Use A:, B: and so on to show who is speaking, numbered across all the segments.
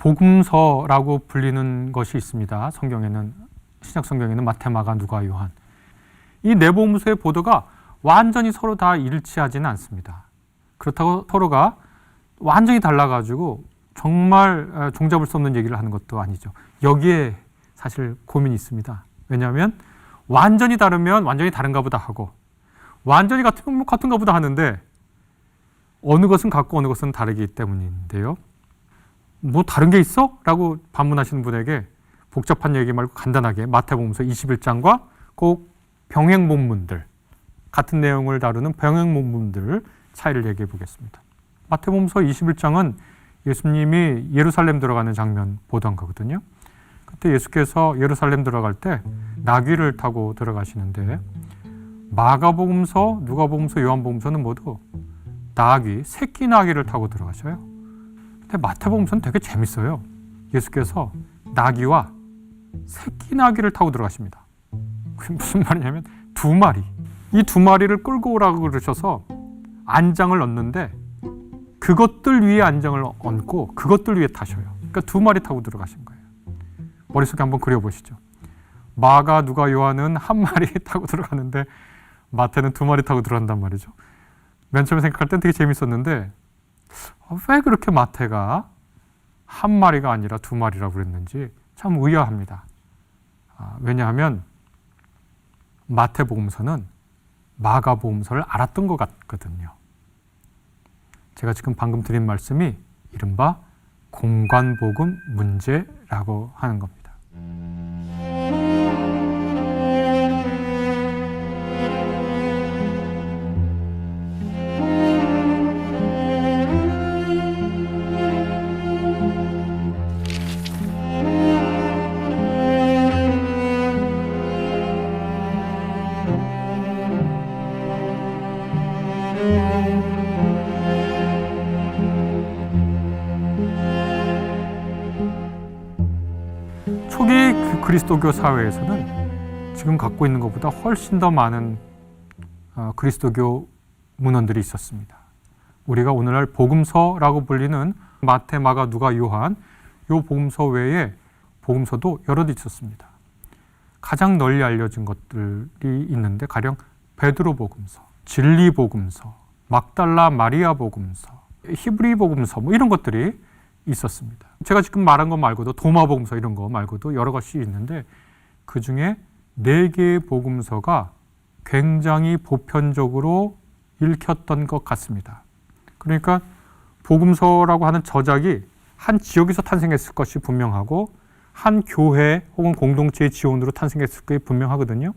A: 복음서라고 불리는 것이 있습니다. 성경에는, 신약 성경에는 마태, 마가, 누가, 요한. 이 네 복음서의 보도가 완전히 서로 다 일치하지는 않습니다. 그렇다고 서로가 완전히 달라가지고 정말 종잡을 수 없는 얘기를 하는 것도 아니죠. 여기에 사실 고민이 있습니다. 왜냐하면 완전히 다르면 완전히 다른가 보다 하고, 완전히 같으면 같은가 보다 하는데 어느 것은 같고 어느 것은 다르기 때문인데요. 뭐 다른 게 있어? 라고 반문하시는 분에게 복잡한 얘기 말고 간단하게 마태복음서 21장과 그 병행 본문들, 같은 내용을 다루는 병행 본문들 차이를 얘기해 보겠습니다. 마태복음서 21장은 예수님이 예루살렘 들어가는 장면 보도한 거거든요. 그때 예수께서 예루살렘 들어갈 때 나귀를 타고 들어가시는데, 마가복음서, 누가복음서, 요한복음서는 모두 나귀, 새끼 나귀를 타고 들어가셔요. 근데 마태복음서는 되게 재밌어요. 예수께서 나귀와 새끼 나귀를 타고 들어가십니다. 그게 무슨 말이냐면 두 마리. 이 두 마리를 끌고 오라고 그러셔서 안장을 얹는데 그것들 위에 안장을 얹고 그것들 위에 타셔요. 그러니까 두 마리 타고 들어가신 거예요. 머릿속에 한번 그려보시죠. 마가, 누가, 요한은 한 마리 타고 들어가는데 마태는 두 마리 타고 들어간단 말이죠. 맨 처음에 생각할 땐 되게 재밌었는데 왜 그렇게 마태가 한 마리가 아니라 두 마리라고 그랬는지 참 의아합니다. 왜냐하면 마태복음서는 마가복음서를 알았던 것 같거든요. 제가 지금 방금 드린 말씀이 이른바 공관복음 문제라고 하는 겁니다. 초기 그리스도교 사회에서는 지금 갖고 있는 것보다 훨씬 더 많은 그리스도교 문헌들이 있었습니다. 우리가 오늘날 복음서라고 불리는 마태, 마가, 누가, 요한, 요 복음서 외에 복음서도 여럿 있었습니다. 가장 널리 알려진 것들이 있는데 가령 베드로 복음서, 진리 복음서, 막달라 마리아 복음서, 히브리 복음서 뭐 이런 것들이 있었습니다. 제가 지금 말한 것 말고도 도마 복음서 이런 거 말고도 여러 것이 있는데 그 중에 4개의 복음서가 굉장히 보편적으로 읽혔던 것 같습니다. 그러니까 복음서라고 하는 저작이 한 지역에서 탄생했을 것이 분명하고 한 교회 혹은 공동체의 지원으로 탄생했을 것이 분명하거든요.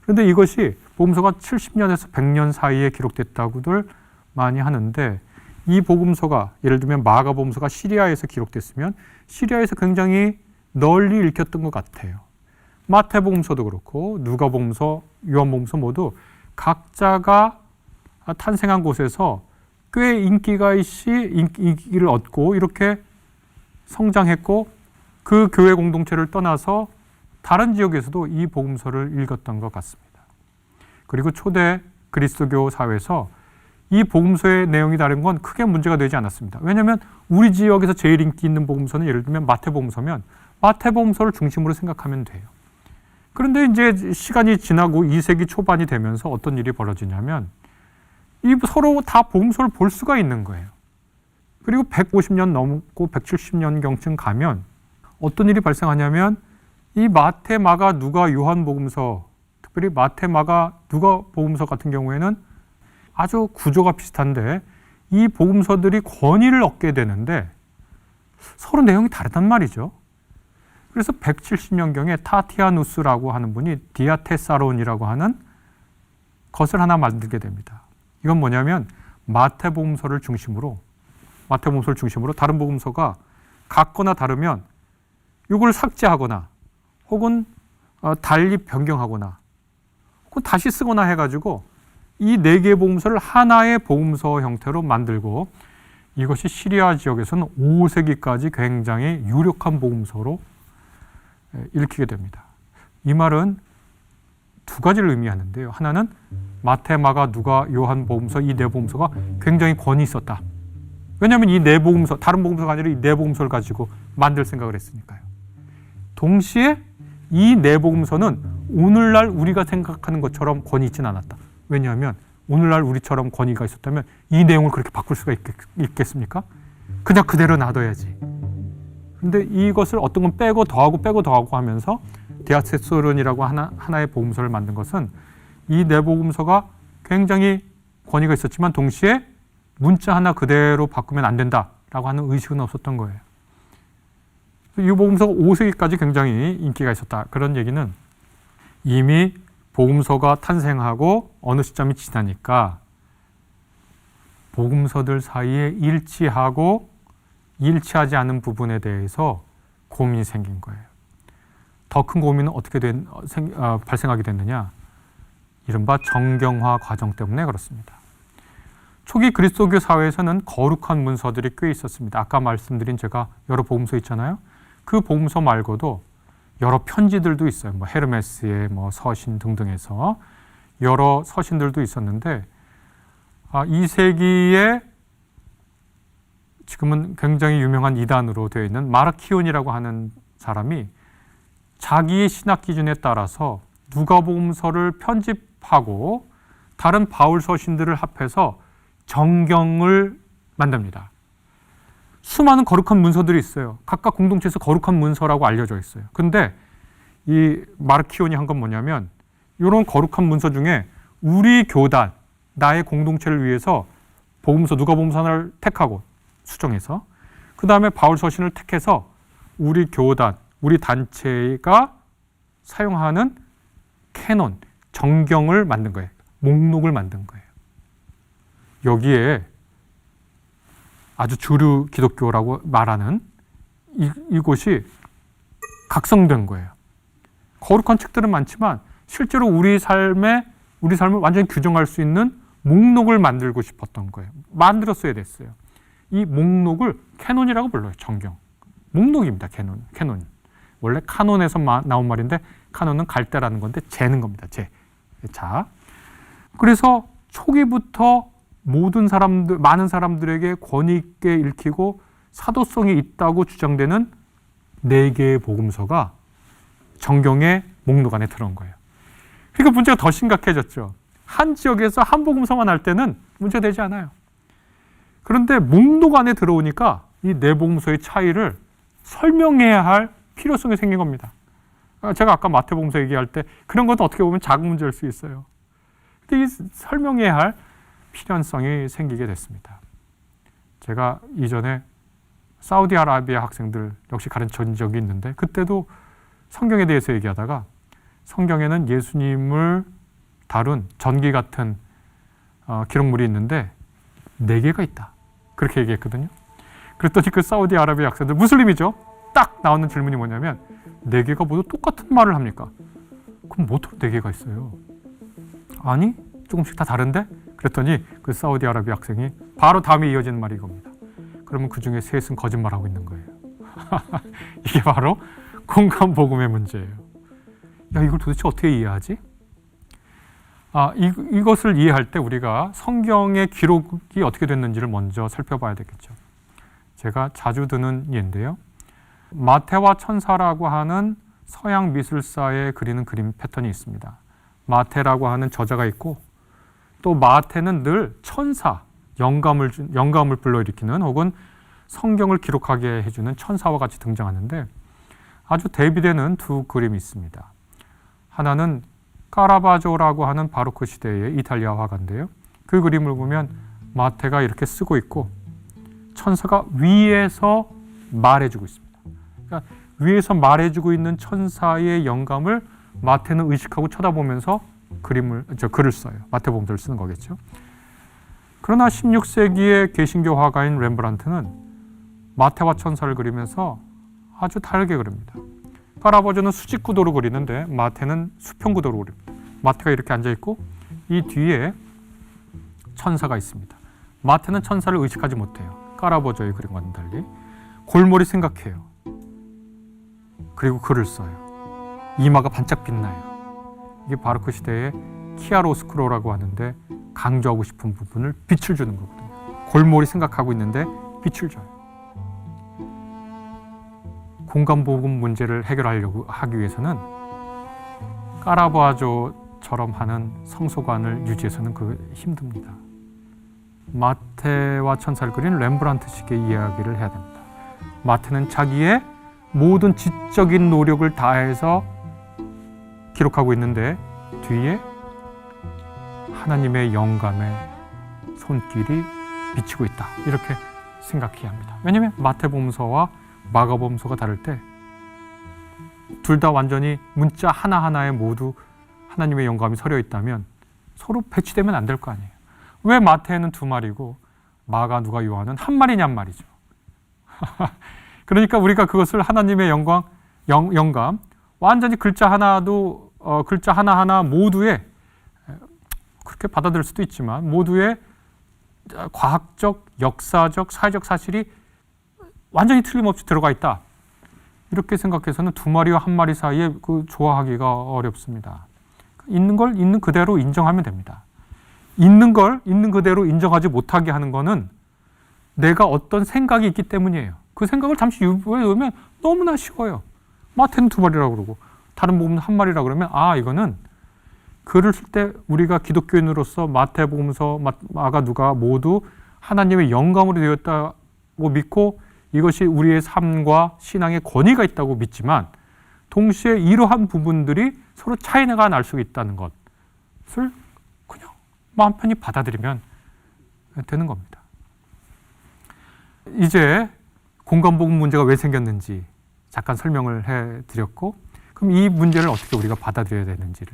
A: 그런데 이것이 복음서가 70년에서 100년 사이에 기록됐다고들 많이 하는데, 이 복음서가 예를 들면 마가복음서가 시리아에서 기록됐으면 시리아에서 굉장히 널리 읽혔던 것 같아요. 마태복음서도 그렇고 누가복음서, 요한복음서 모두 각자가 탄생한 곳에서 꽤 인기를 얻고 이렇게 성장했고 그 교회 공동체를 떠나서 다른 지역에서도 이 복음서를 읽었던 것 같습니다. 그리고 초대 그리스도교 사회에서 이 복음서의 내용이 다른 건 크게 문제가 되지 않았습니다. 왜냐하면 우리 지역에서 제일 인기 있는 복음서는 예를 들면 마태복음서면 마태복음서를 중심으로 생각하면 돼요. 그런데 이제 시간이 지나고 2세기 초반이 되면서 어떤 일이 벌어지냐면 이 서로 다 복음서를 볼 수가 있는 거예요. 그리고 150년 넘고 170년경쯤 가면 어떤 일이 발생하냐면 이 마태, 마가, 누가, 요한 복음서, 특별히 마태, 마가, 누가 복음서 같은 경우에는 아주 구조가 비슷한데 이 복음서들이 권위를 얻게 되는데 서로 내용이 다르단 말이죠. 그래서 170년경에 타티아누스라고 하는 분이 디아테사론이라고 하는 것을 하나 만들게 됩니다. 이건 뭐냐면 마태복음서를 중심으로 다른 복음서가 같거나 다르면 이걸 삭제하거나 혹은 달리 변경하거나 혹은 다시 쓰거나 해가지고 이 4개의 복음서를 하나의 복음서 형태로 만들고 이것이 시리아 지역에서는 5세기까지 굉장히 유력한 복음서로 읽히게 됩니다. 이 말은 두 가지를 의미하는데요. 하나는 마태, 마가, 누가, 요한 복음서 이 4복음서가 굉장히 권위 있었다. 왜냐하면 이 네 복음서, 다른 복음서가 아니라 이 네 복음서를 가지고 만들 생각을 했으니까요. 동시에 이 네 복음서는 오늘날 우리가 생각하는 것처럼 권위 있지는 않았다. 왜냐하면 오늘날 우리처럼 권위가 있었다면 이 내용을 그렇게 바꿀 수가 있겠습니까? 그냥 그대로 놔둬야지. 근데 이것을 어떤 건 빼고 더하고 하면서 디아테소론이라고 하나의 복음서를 만든 것은 이 네 복음서가 굉장히 권위가 있었지만 동시에 문자 하나 그대로 바꾸면 안 된다라고 하는 의식은 없었던 거예요. 이 복음서가 5세기까지 굉장히 인기가 있었다. 그런 얘기는 이미 복음서가 탄생하고 어느 시점이 지나니까 복음서들 사이에 일치하고 일치하지 않은 부분에 대해서 고민이 생긴 거예요. 더 큰 고민은 어떻게 발생하게 됐느냐? 이른바 정경화 과정 때문에 그렇습니다. 초기 그리스도교 사회에서는 거룩한 문서들이 꽤 있었습니다. 아까 말씀드린 제가 여러 복음서 있잖아요. 그 복음서 말고도 여러 편지들도 있어요. 뭐 헤르메스의 서신 등등해서 여러 서신들도 있었는데 2세기에 지금은 굉장히 유명한 이단으로 되어 있는 마르키온이라고 하는 사람이 자기의 신학 기준에 따라서 누가복음서를 편집하고 다른 바울 서신들을 합해서 정경을 만듭니다. 수많은 거룩한 문서들이 있어요. 각각 공동체에서 거룩한 문서라고 알려져 있어요. 근데 이 마르키온이 한 건 뭐냐면 이런 거룩한 문서 중에 우리 교단, 나의 공동체를 위해서 복음서, 누가복음서 하나를 택하고 수정해서 그 다음에 바울 서신을 택해서 우리 교단, 우리 단체가 사용하는 캐논, 정경을 만든 거예요. 목록을 만든 거예요. 여기에 아주 주류 기독교라고 말하는 이곳이 각성된 거예요. 거룩한 책들은 많지만 실제로 우리 삶을 완전히 규정할 수 있는 목록을 만들고 싶었던 거예요. 만들었어야 됐어요. 이 목록을 캐논이라고 불러요. 정경. 목록입니다. 캐논. 원래 카논에서 나온 말인데 카논은 갈대라는 건데 재는 겁니다. 자, 그래서 초기부터 많은 사람들에게 권위 있게 읽히고 사도성이 있다고 주장되는 4개의 복음서가 정경의 목록 안에 들어온 거예요. 그러니까 문제가 더 심각해졌죠. 한 지역에서 한 복음서만 할 때는 문제가 되지 않아요. 그런데 목록 안에 들어오니까 이 4복음서의 차이를 설명해야 할 필요성이 생긴 겁니다. 제가 아까 마태복음서 얘기할 때 그런 것도 어떻게 보면 작은 문제일 수 있어요. 근데 이 설명해야 할 필연성이 생기게 됐습니다. 제가 이전에 사우디아라비아 학생들 역시 가르친 적이 있는데 그때도 성경에 대해서 얘기하다가 성경에는 예수님을 다룬 전기 같은 기록물이 있는데 4개가 있다. 그렇게 얘기했거든요. 그랬더니 그 사우디아라비아 학생들, 무슬림이죠. 딱 나오는 질문이 뭐냐면 4개가 모두 똑같은 말을 합니까? 그럼 뭐 어떻게 4개가 있어요? 아니, 조금씩 다 다른데? 그랬더니 그 사우디아라비아 학생이 바로 다음에 이어지는 말이 이겁니다. 그러면 그 중에 셋은 거짓말하고 있는 거예요. 이게 바로 공간 복음의 문제예요. 야, 이걸 도대체 어떻게 이해하지? 이것을 이해할 때 우리가 성경의 기록이 어떻게 됐는지를 먼저 살펴봐야 되겠죠. 제가 자주 드는 예인데요. 마태와 천사라고 하는 서양 미술사에 그리는 그림 패턴이 있습니다. 마태라고 하는 저자가 있고 또 마태는 늘 천사, 영감을 불러일으키는 혹은 성경을 기록하게 해주는 천사와 같이 등장하는데 아주 대비되는 2 그림이 있습니다. 하나는 카라바조라고 하는 바로크 시대의 이탈리아 화가인데요. 그 그림을 보면 마태가 이렇게 쓰고 있고 천사가 위에서 말해주고 있습니다. 그러니까 위에서 말해주고 있는 천사의 영감을 마태는 의식하고 쳐다보면서 글을 써요. 마태복음서를 쓰는 거겠죠. 그러나 16세기의 개신교 화가인 렘브란트는 마태와 천사를 그리면서 아주 다르게 그립니다. 카라바조는 수직 구도로 그리는데 마태는 수평 구도로 그립니다. 마태가 이렇게 앉아있고 이 뒤에 천사가 있습니다. 마태는 천사를 의식하지 못해요. 카라바조의 그림과는 달리 골몰이 생각해요. 그리고 글을 써요. 이마가 반짝 빛나요. 이게 바로크 시대의 키아로스크로라고 하는데 강조하고 싶은 부분을 빛을 주는 거거든요. 골몰이 생각하고 있는데 빛을 줘요. 공간복음 문제를 해결하려고 하기 위해서는 까라바조처럼 하는 성소관을 유지해서는 힘듭니다. 마태와 천사를 그린 렘브란트식의 이야기를 해야 됩니다. 마태는 자기의 모든 지적인 노력을 다해서 기록하고 있는데 뒤에 하나님의 영감의 손길이 비치고 있다. 이렇게 생각해야 합니다. 왜냐하면 마태복음서와 마가복음서가 다를 때 둘 다 완전히 문자 하나하나에 모두 하나님의 영감이 서려 있다면 서로 배치되면 안 될 거 아니에요. 왜 마태는 2마리고 마가, 누가, 요한은 1마리냔 말이죠. 그러니까 우리가 그것을 하나님의 영감 완전히 글자 하나하나 모두에 그렇게 받아들일 수도 있지만 모두의 과학적, 역사적, 사회적 사실이 완전히 틀림없이 들어가 있다. 이렇게 생각해서는 2마리와 1마리 사이에 조화하기가 어렵습니다. 있는 걸 있는 그대로 인정하면 됩니다. 있는 걸 있는 그대로 인정하지 못하게 하는 거는 내가 어떤 생각이 있기 때문이에요. 그 생각을 잠시 유보해 놓으면 너무나 쉬워요. 마태는 2마리라고 그러고 다른 복음은 1마리라고 그러면 이거는 글을 쓸 때 우리가 기독교인으로서 마태복음서, 마가, 누가 모두 하나님의 영감으로 되었다고 믿고 이것이 우리의 삶과 신앙의 권위가 있다고 믿지만 동시에 이러한 부분들이 서로 차이가 날 수 있다는 것을 그냥 마음 편히 받아들이면 되는 겁니다. 이제 공간복음 문제가 왜 생겼는지 잠깐 설명을 해드렸고 그럼 이 문제를 어떻게 우리가 받아들여야 되는지를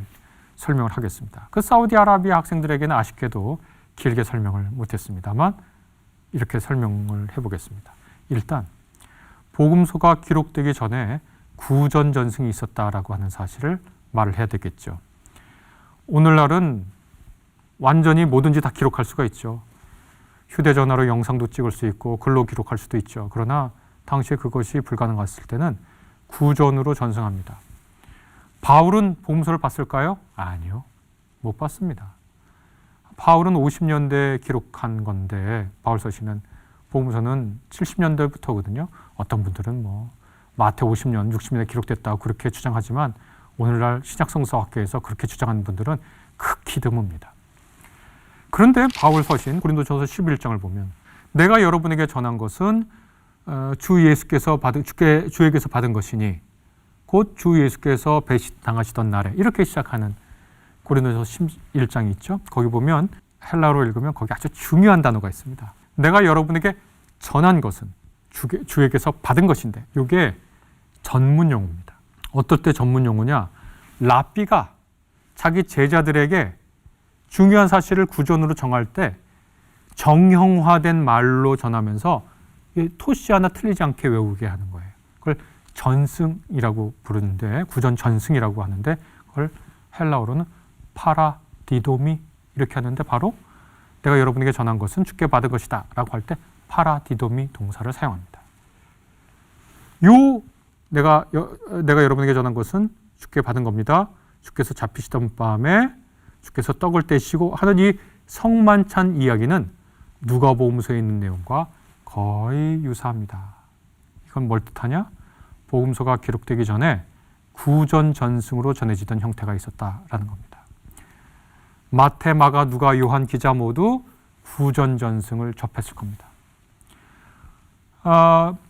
A: 설명을 하겠습니다. 그 사우디아라비아 학생들에게는 아쉽게도 길게 설명을 못했습니다만 이렇게 설명을 해보겠습니다. 일단 복음서가 기록되기 전에 구전 전승이 있었다라고 하는 사실을 말을 해야 되겠죠. 오늘날은 완전히 뭐든지 다 기록할 수가 있죠. 휴대전화로 영상도 찍을 수 있고 글로 기록할 수도 있죠. 그러나 당시에 그것이 불가능했을 때는 구전으로 전승합니다. 바울은 복음서를 봤을까요? 아니요. 못 봤습니다. 바울은 50년대에 기록한 건데 바울 서신은 복음서는 70년대부터거든요. 어떤 분들은 마태 50년, 60년에 기록됐다고 그렇게 주장하지만 오늘날 신약성서학계에서 그렇게 주장하는 분들은 극히 드뭅니다. 그런데 바울 서신 고린도전서 11장을 보면 내가 여러분에게 전한 것은 주 예수께서 주에게서 받은 것이니 곧 주 예수께서 배신당하시던 날에 이렇게 시작하는 고린도전서 11장이 있죠. 거기 보면 헬라어로 읽으면 거기 아주 중요한 단어가 있습니다. 내가 여러분에게 전한 것은 주에게서 받은 것인데 이게 전문 용어입니다. 어떨 때 전문 용어냐? 랍비가 자기 제자들에게 중요한 사실을 구전으로 정할 때 정형화된 말로 전하면서 토시 하나 틀리지 않게 외우게 하는 거예요. 그걸 전승이라고 부르는데 구전 전승이라고 하는데 그걸 헬라어로는 파라디도미 이렇게 하는데 바로 내가 여러분에게 전한 것은 주께 받은 것이다 라고 할 때 파라디도미 동사를 사용합니다. 내가 여러분에게 전한 것은 주께 받은 겁니다. 주께서 잡히시던 밤에 주께서 떡을 떼시고 하는 이 성만찬 이야기는 누가복음서에 있는 내용과 거의 유사합니다. 이건 뭘 뜻하냐? 복음서가 기록되기 전에 구전 전승으로 전해지던 형태가 있었다라는 겁니다. 마태, 마가, 누가, 요한 기자 모두 구전 전승을 접했을 겁니다.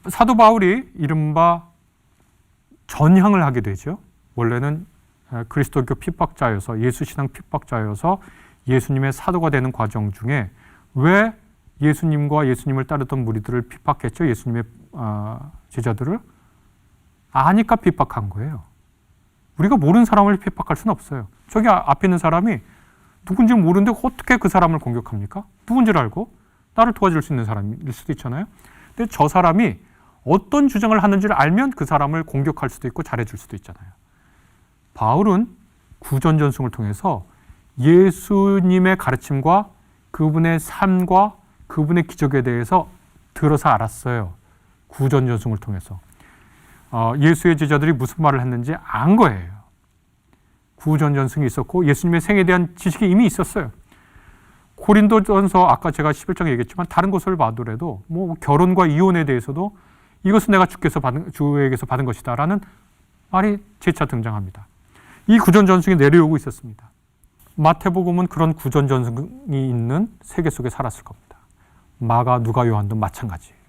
A: 사도 바울이 이른바 전향을 하게 되죠. 원래는 그리스도교 핍박자여서 예수신앙 핍박자여서 예수님의 사도가 되는 과정 중에 왜 예수님과 예수님을 따르던 무리들을 핍박했죠? 예수님의 제자들을 아니까 핍박한 거예요. 우리가 모르는 사람을 핍박할 수는 없어요. 저기 앞에 있는 사람이 누군지 모르는데 어떻게 그 사람을 공격합니까? 누군지를 알고 나를 도와줄 수 있는 사람일 수도 있잖아요. 근데 저 사람이 어떤 주장을 하는지를 알면 그 사람을 공격할 수도 있고 잘해줄 수도 있잖아요. 바울은 구전전승을 통해서 예수님의 가르침과 그분의 삶과 그분의 기적에 대해서 들어서 알았어요. 구전전승을 통해서. 예수의 제자들이 무슨 말을 했는지 안 거예요. 구전전승이 있었고 예수님의 생에 대한 지식이 이미 있었어요. 고린도전서 아까 제가 11장에 얘기했지만 다른 것을 봐더라도 뭐 결혼과 이혼에 대해서도 이것은 내가 주에게서 받은 것이다라는 말이 재차 등장합니다. 이 구전전승이 내려오고 있었습니다. 마태복음은 그런 구전전승이 있는 세계 속에 살았을 겁니다. 마가, 누가, 요한도 마찬가지예요.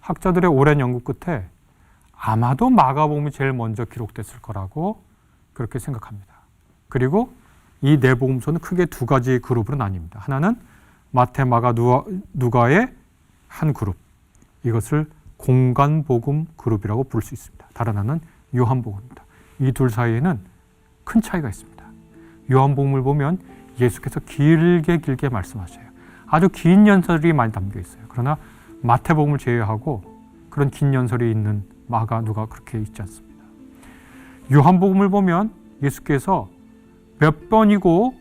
A: 학자들의 오랜 연구 끝에 아마도 마가복음이 제일 먼저 기록됐을 거라고 그렇게 생각합니다. 그리고 이 네 복음서는 크게 두 가지 그룹으로 나뉩니다. 하나는 마태, 마가, 누가의 한 그룹. 이것을 공간복음 그룹이라고 부를 수 있습니다. 다른 하나는 요한복음입니다. 이 둘 사이에는 큰 차이가 있습니다. 요한복음을 보면 예수께서 길게 말씀하셔요. 아주 긴 연설이 많이 담겨 있어요. 그러나 마태복음을 제외하고 그런 긴 연설이 있는 마가, 누가 그렇게 있지 않습니다. 요한복음을 보면 예수께서 몇 번이고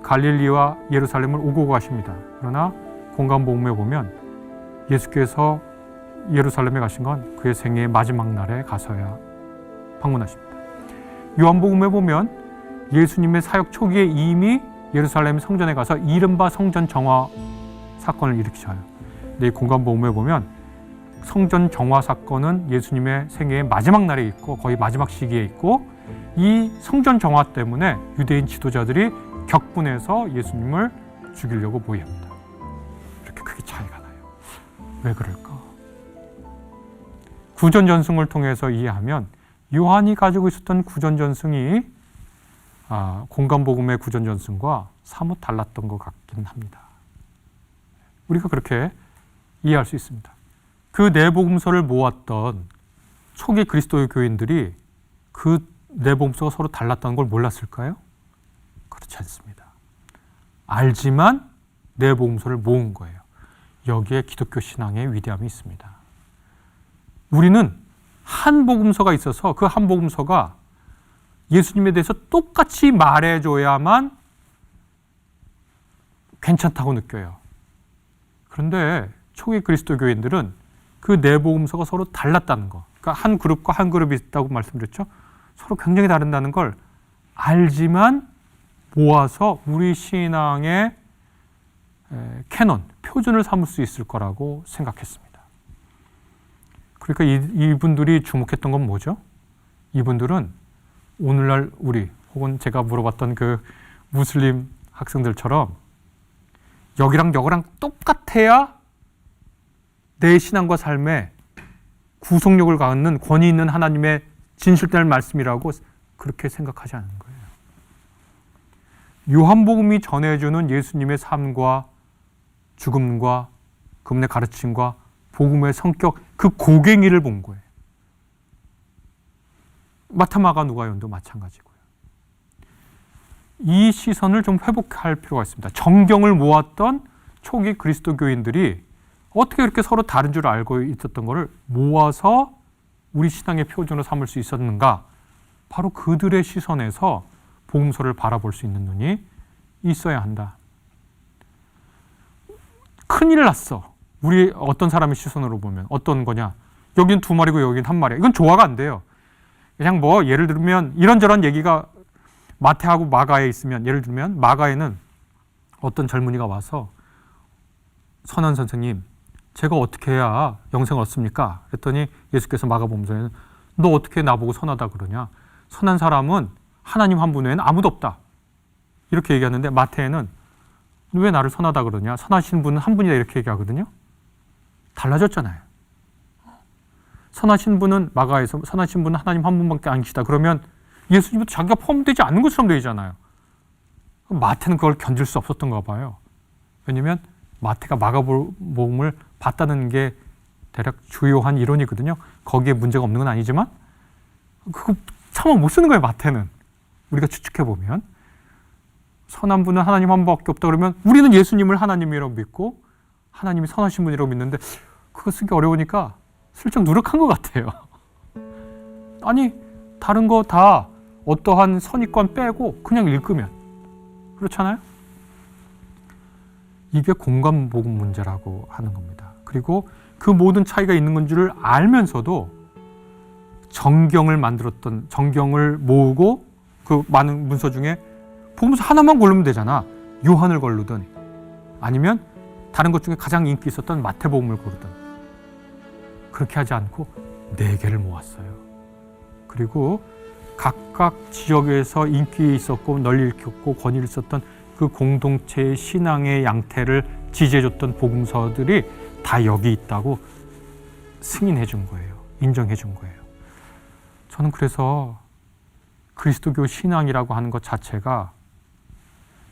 A: 갈릴리와 예루살렘을 오고 가십니다. 그러나 공간복음에 보면 예수께서 예루살렘에 가신 건 그의 생애의 마지막 날에 가서야 방문하십니다. 요한복음에 보면 예수님의 사역 초기에 이미 예루살렘 성전에 가서 이른바 성전 정화 사건을 일으키셔요. 근데 이 공간복음에 보면 성전 정화 사건은 예수님의 생애의 마지막 날에 있고 거의 마지막 시기에 있고 이 성전 정화 때문에 유대인 지도자들이 격분해서 예수님을 죽이려고 모의합니다. 이렇게 크게 차이가 나요. 왜 그럴까? 구전전승을 통해서 이해하면 요한이 가지고 있었던 구전전승이 공간복음의 구전전승과 사뭇 달랐던 것 같긴 합니다. 우리가 그렇게 이해할 수 있습니다. 그 네 복음서를 모았던 초기 그리스도의 교인들이 그 네 복음서가 서로 달랐다는 걸 몰랐을까요? 그렇지 않습니다. 알지만 네 복음서를 모은 거예요. 여기에 기독교 신앙의 위대함이 있습니다. 우리는 한 복음서가 있어서 그 한 복음서가 예수님에 대해서 똑같이 말해줘야만 괜찮다고 느껴요. 그런데 초기 그리스도 교인들은 그 네 복음서가 서로 달랐다는 거, 그러니까 한 그룹과 한 그룹이 있다고 말씀드렸죠. 서로 굉장히 다른다는 걸 알지만 모아서 우리 신앙의 캐논, 표준을 삼을 수 있을 거라고 생각했습니다. 그러니까 이분들이 주목했던 건 뭐죠? 이분들은 오늘날 우리 혹은 제가 물어봤던 그 무슬림 학생들처럼 여기랑 여기랑 똑같아야 내 신앙과 삶에 구속력을 갖는 권위 있는 하나님의 진실될 말씀이라고 그렇게 생각하지 않는 거예요. 요한복음이 전해주는 예수님의 삶과 죽음과 그분의 가르침과 복음의 성격, 그 고갱이를 본 거예요. 마태, 마가, 누가, 요한도 마찬가지고요. 이 시선을 좀 회복할 필요가 있습니다. 정경을 모았던 초기 그리스도 교인들이 어떻게 그렇게 서로 다른 줄 알고 있었던 것을 모아서 우리 신앙의 표준으로 삼을 수 있었는가? 바로 그들의 시선에서 복음서를 바라볼 수 있는 눈이 있어야 한다. 큰일 났어. 우리 어떤 사람의 시선으로 보면 어떤 거냐? 여긴 두 마리고 여긴 한 마리야. 이건 조화가 안 돼요. 그냥 뭐 예를 들면 이런저런 얘기가 마태하고 마가에 있으면, 예를 들면 마가에는 어떤 젊은이가 와서 선한 선생님, 제가 어떻게 해야 영생을 얻습니까? 그랬더니 예수께서 마가복음서에는 너 어떻게 나보고 선하다 그러냐? 선한 사람은 하나님 한 분 외에는 아무도 없다. 이렇게 얘기하는데 마태에는 왜 나를 선하다 그러냐? 선하신 분은 한 분이다 이렇게 얘기하거든요. 달라졌잖아요. 선하신 분은 마가에서 선하신 분은 하나님 한 분밖에 아니시다. 그러면 예수님도 자기가 포함되지 않는 것처럼 되잖아요. 마태는 그걸 견딜 수 없었던가 봐요. 왜냐하면 마태가 마가복음을 봤다는 게 대략 주요한 이론이거든요. 거기에 문제가 없는 건 아니지만 그거 차마 못 쓰는 거예요. 마태는. 우리가 추측해보면 선한 분은 하나님 한 분밖에 없다 그러면 우리는 예수님을 하나님이라고 믿고 하나님이 선하신 분이라고 믿는데 그거 쓰기 어려우니까 슬쩍 누락한 것 같아요. 아니 다른 거 다 어떠한 선입관 빼고 그냥 읽으면 그렇잖아요. 이게 공간복음 문제라고 하는 겁니다. 그리고 그 모든 차이가 있는 건 줄을 알면서도 정경을 만들었던, 정경을 모으고 그 많은 문서 중에 복음서 하나만 고르면 되잖아. 요한을 고르든 아니면 다른 것 중에 가장 인기 있었던 마태복음을 고르든 그렇게 하지 않고 4개를 모았어요. 그리고 각각 지역에서 인기 있었고 널리 읽혔고 권위를 있었던 그 공동체의 신앙의 양태를 지지해줬던 복음서들이 다 여기 있다고 승인해 준 거예요. 인정해 준 거예요. 저는 그래서 그리스도교 신앙이라고 하는 것 자체가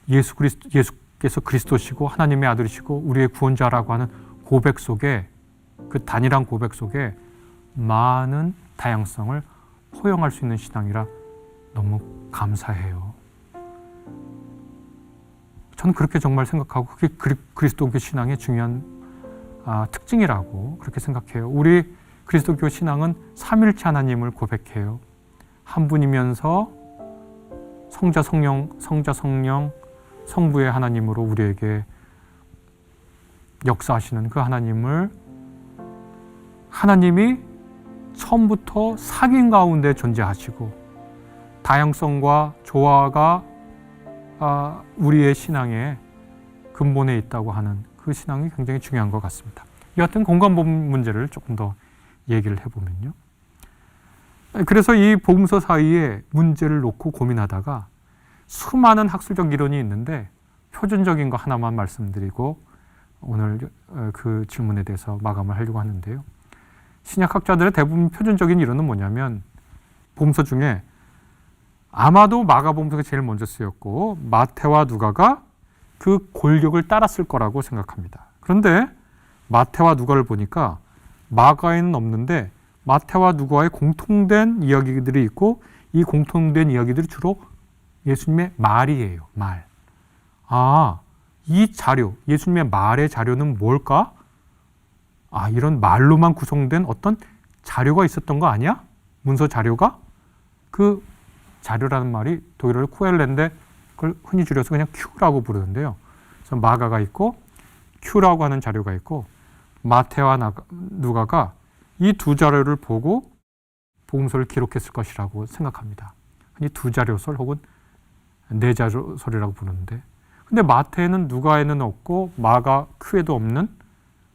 A: 예수께서 그리스도시고 하나님의 아들이시고 우리의 구원자라고 하는 고백 속에, 그 단일한 고백 속에 많은 다양성을 포용할 수 있는 신앙이라 너무 감사해요. 저는 그렇게 정말 생각하고 그게 그리스도교 신앙의 중요한 특징이라고 그렇게 생각해요. 우리 그리스도교 신앙은 삼일체 하나님을 고백해요. 한 분이면서 성자 성령 성부의 하나님으로 우리에게 역사하시는 그 하나님이 처음부터 사귐 가운데 존재하시고 다양성과 조화가 우리의 신앙의 근본에 있다고 하는 그 신앙이 굉장히 중요한 것 같습니다. 여하튼 공간법 문제를 조금 더 얘기를 해보면요. 그래서 이 복음서 사이에 문제를 놓고 고민하다가 수많은 학술적 이론이 있는데 표준적인 거 하나만 말씀드리고 오늘 그 질문에 대해서 마감을 하려고 하는데요. 신약학자들의 대부분 표준적인 이론은 뭐냐면 복음서 중에 아마도 마가복음서가 제일 먼저 쓰였고 마태와 누가가 그 골격을 따랐을 거라고 생각합니다. 그런데 마태와 누가를 보니까 마가에는 없는데 마태와 누가의 공통된 이야기들이 있고 이 공통된 이야기들이 주로 예수님의 말이에요. 말. 이 자료, 예수님의 말의 자료는 뭘까? 이런 말로만 구성된 어떤 자료가 있었던 거 아니야? 문서 자료가? 그 자료라는 말이 독일어로 쿠엘레인데 그걸 흔히 줄여서 그냥 Q라고 부르는데요. 그래서 마가가 있고 Q라고 하는 자료가 있고 마태와 누가가 이 두 자료를 보고 복음서를 기록했을 것이라고 생각합니다. 흔히 두 자료설 혹은 네 자료설이라고 부르는데 근데 마태에는 누가에는 없고 마가 Q에도 없는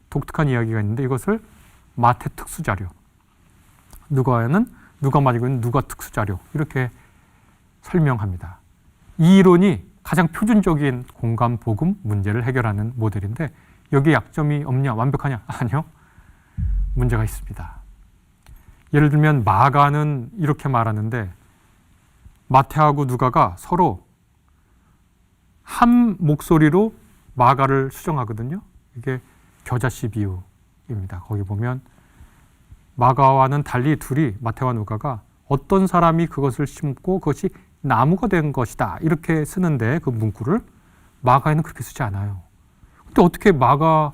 A: 독특한 이야기가 있는데 이것을 마태 특수자료, 누가에는 누가만 있고 있는 누가 특수자료 이렇게 설명합니다. 이 이론이 가장 표준적인 공간 복음 문제를 해결하는 모델인데 여기에 약점이 없냐, 완벽하냐? 아니요. 문제가 있습니다. 예를 들면 마가는 이렇게 말하는데 마태하고 누가가 서로 한 목소리로 마가를 수정하거든요. 이게 겨자씨 비유입니다. 거기 보면 마가와는 달리 둘이 마태와 누가가 어떤 사람이 그것을 심고 그것이 나무가 된 것이다 이렇게 쓰는데 그 문구를 마가에는 그렇게 쓰지 않아요. 근데 어떻게 마가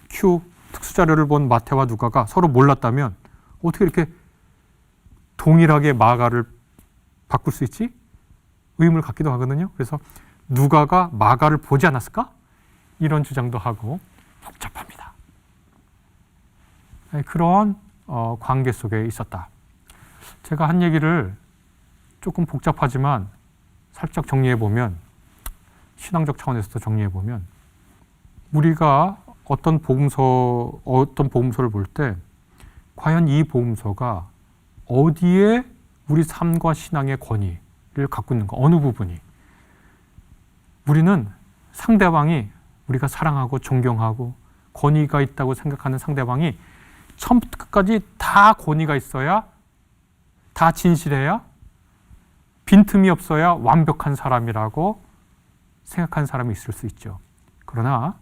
A: Q 특수자료를 본 마태와 누가가 서로 몰랐다면 어떻게 이렇게 동일하게 마가를 바꿀 수 있지? 의문을 갖기도 하거든요. 그래서 누가가 마가를 보지 않았을까? 이런 주장도 하고 복잡합니다. 그런 관계 속에 있었다. 제가 한 얘기를 조금 복잡하지만 살짝 정리해보면 신앙적 차원에서도 정리해보면 우리가 어떤 복음서를 볼 때 과연 이 복음서가 어디에 우리 삶과 신앙의 권위를 갖고 있는가, 어느 부분이 우리는 상대방이 우리가 사랑하고 존경하고 권위가 있다고 생각하는 상대방이 처음부터 끝까지 다 권위가 있어야, 다 진실해야, 빈틈이 없어야 완벽한 사람이라고 생각하는 사람이 있을 수 있죠. 그러나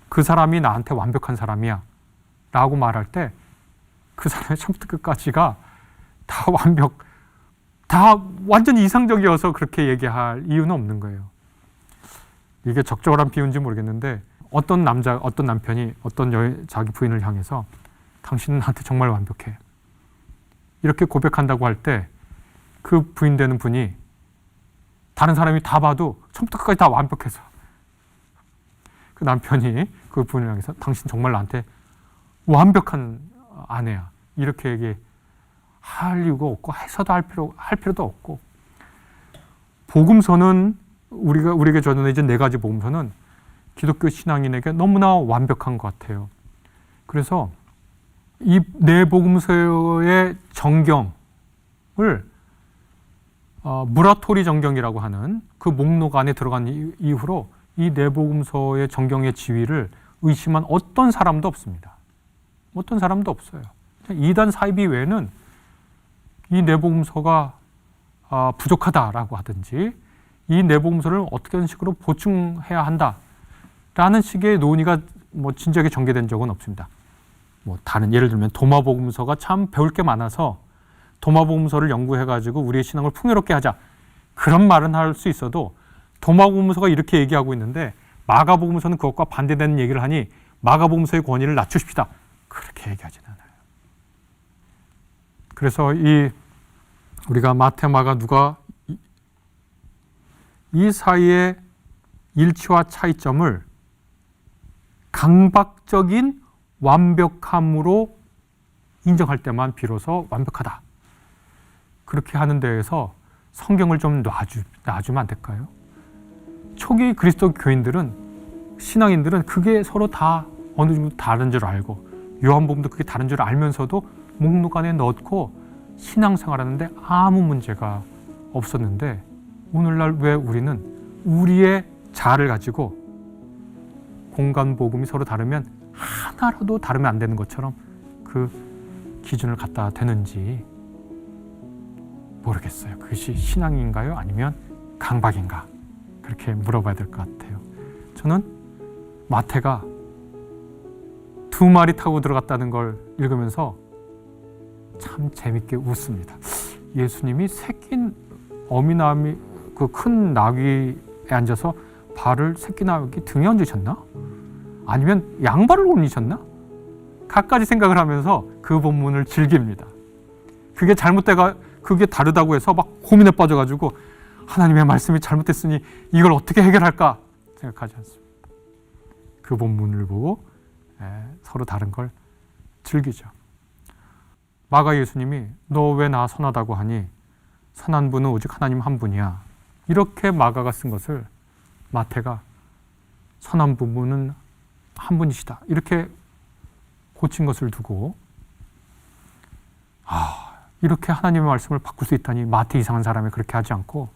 A: 그 사람이 나한테 완벽한 사람이야 라고 말할 때 그 사람의 처음부터 끝까지가 다 완전히 이상적이어서 그렇게 얘기할 이유는 없는 거예요. 이게 적절한 비유인지 모르겠는데 어떤 남편이 자기 부인을 향해서 당신은 나한테 정말 완벽해 이렇게 고백한다고 할 때 그 부인 되는 분이 다른 사람이 다 봐도 처음부터 끝까지 다 완벽해서 그 남편이 그 부인을 향해서 당신 정말 나한테 완벽한 아내야 이렇게 얘기할 이유가 없고 해서도 할 필요도 없고 복음서는 우리에게 전해진 네 가지 복음서는 기독교 신앙인에게 너무나 완벽한 것 같아요. 그래서 이 네 복음서의 정경을 무라토리 정경이라고 하는 그 목록 안에 들어간 이후로 이 네 복음서의 정경의 지위를 의심한 어떤 사람도 없습니다. 어떤 사람도 없어요. 이단 사이비 외에는 이 네 복음서가 부족하다라고 하든지 이 네 복음서를 어떻게 하는 식으로 보충해야 한다라는 식의 논의가 진지하게 전개된 적은 없습니다. 다른 예를 들면 도마복음서가 참 배울 게 많아서 도마복음서를 연구해가지고 우리의 신앙을 풍요롭게 하자, 그런 말은 할 수 있어도 도마복음서가 이렇게 얘기하고 있는데 마가복음서는 그것과 반대되는 얘기를 하니 마가복음서의 권위를 낮추십시다, 그렇게 얘기하지는 않아요. 그래서 우리가 마태, 마가, 누가 이 사이의 일치와 차이점을 강박적인 완벽함으로 인정할 때만 비로소 완벽하다, 그렇게 하는 데에서 성경을 좀 놔주면 안 될까요? 초기 그리스도 교인들은, 신앙인들은 그게 서로 다 어느 정도 다른 줄 알고, 요한복음도 그게 다른 줄 알면서도 목록 안에 넣고 신앙생활하는데 아무 문제가 없었는데, 오늘날 왜 우리는 우리의 자아를 가지고 공간 복음이 서로 다르면 하나라도 다르면 안 되는 것처럼 그 기준을 갖다 대는지 모르겠어요. 그것이 신앙인가요? 아니면 강박인가? 그렇게 물어봐야 될 것 같아요. 저는 마태가 2마리 타고 들어갔다는 걸 읽으면서 참 재밌게 웃습니다. 예수님이 새끼 어미나미 그 큰 나귀에 앉아서 발을 새끼 나귀 등에 얹으셨나? 아니면 양발을 올리셨나? 갖가지 생각을 하면서 그 본문을 즐깁니다. 그게 그게 다르다고 해서 막 고민에 빠져가지고 하나님의 말씀이 잘못됐으니 이걸 어떻게 해결할까 생각하지 않습니다. 그 본문을 보고 서로 다른 걸 즐기죠. 마가 예수님이 너 왜 나 선하다고 하니 선한 분은 오직 하나님 한 분이야, 이렇게 마가가 쓴 것을 마태가 선한 부분은 한 분이시다, 이렇게 고친 것을 두고 이렇게 하나님의 말씀을 바꿀 수 있다니 마태 이상한 사람이 그렇게 하지 않고,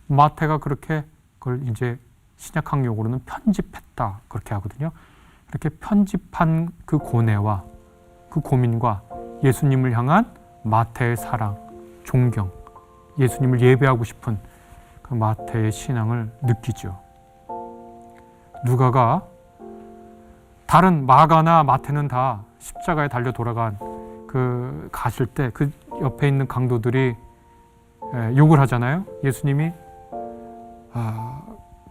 A: 마태가 그렇게 그걸 이제 신약학 용어로는 편집했다, 그렇게 하거든요. 이렇게 편집한 그 고뇌와 그 고민과 예수님을 향한 마태의 사랑, 존경, 예수님을 예배하고 싶은 그 마태의 신앙을 느끼죠. 누가가 다른 마가나 마태는 다 십자가에 달려 돌아간 가실 때 그 옆에 있는 강도들이 욕을 하잖아요. 예수님이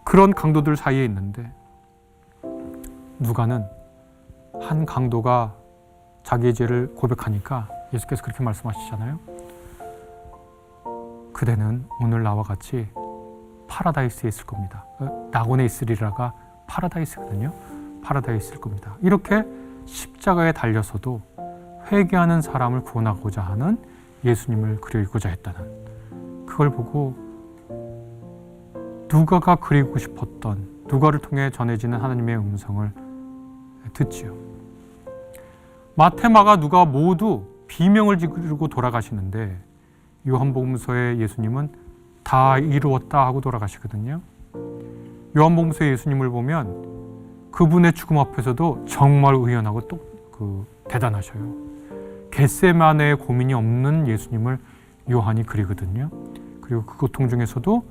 A: 그런 강도들 사이에 있는데, 누가는 한 강도가 자기의 죄를 고백하니까 예수께서 그렇게 말씀하시잖아요. 그대는 오늘 나와 같이 파라다이스에 있을 겁니다. 낙원에 있으리라가 파라다이스거든요. 파라다이스에 있을 겁니다. 이렇게 십자가에 달려서도 회개하는 사람을 구원하고자 하는 예수님을 그리고자 했다는, 그걸 보고 누가가 그리고 싶었던, 누가를 통해 전해지는 하나님의 음성을 듣지요. 마태, 마가, 누가 모두 비명을 지르고 돌아가시는데 요한복음서의 예수님은 다 이루었다 하고 돌아가시거든요. 요한복음서의 예수님을 보면 그분의 죽음 앞에서도 정말 의연하고 또 대단하셔요. 겟세마네의 고민이 없는 예수님을 요한이 그리거든요. 그리고 그 고통 중에서도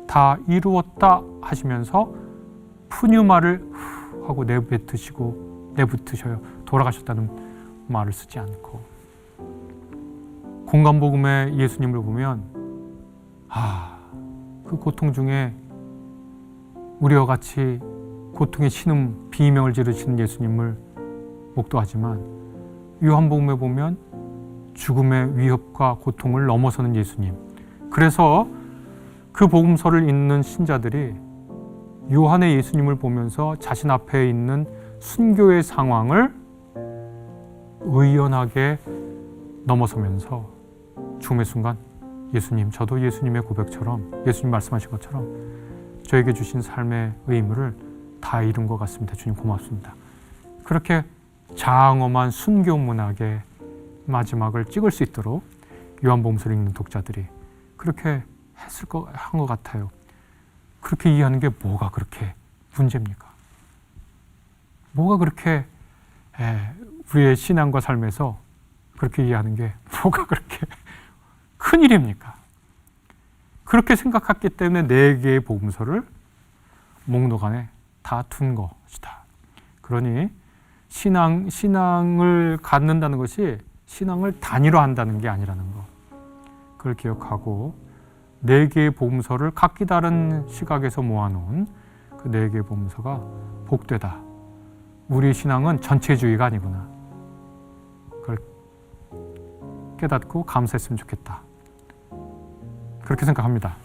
A: 다 이루었다 하시면서 푸뉴마를 하고 내뱉으셔요. 돌아가셨다는 말을 쓰지 않고. 공간복음의 예수님을 보면 그 고통 중에 우리와 같이 고통의 신음, 비명을 지르시는 예수님을 목도하지만, 요한복음에 보면 죽음의 위협과 고통을 넘어서는 예수님. 그래서 그 복음서를 읽는 신자들이 요한의 예수님을 보면서 자신 앞에 있는 순교의 상황을 의연하게 넘어서면서 죽음의 순간 예수님, 저도 예수님의 고백처럼, 예수님 말씀하신 것처럼 저에게 주신 삶의 의무를 다 이룬 것 같습니다. 주님 고맙습니다. 그렇게 장엄한 순교 문학의 마지막을 찍을 수 있도록 요한복음서를 읽는 독자들이 그렇게 한 것 같아요. 그렇게 이해하는 게 뭐가 그렇게 문제입니까? 뭐가 그렇게 우리의 신앙과 삶에서 그렇게 이해하는 게 뭐가 그렇게 큰일입니까? 그렇게 생각했기 때문에 4개의 복음서를 목록 안에 다 둔 것이다. 그러니 신앙을 갖는다는 것이 신앙을 단일화한다는 게 아니라는 것. 그걸 기억하고 4개의 복음서를 각기 다른 시각에서 모아놓은 그 4개의 복음서가 복되다. 우리 신앙은 전체주의가 아니구나. 그걸 깨닫고 감사했으면 좋겠다. 그렇게 생각합니다.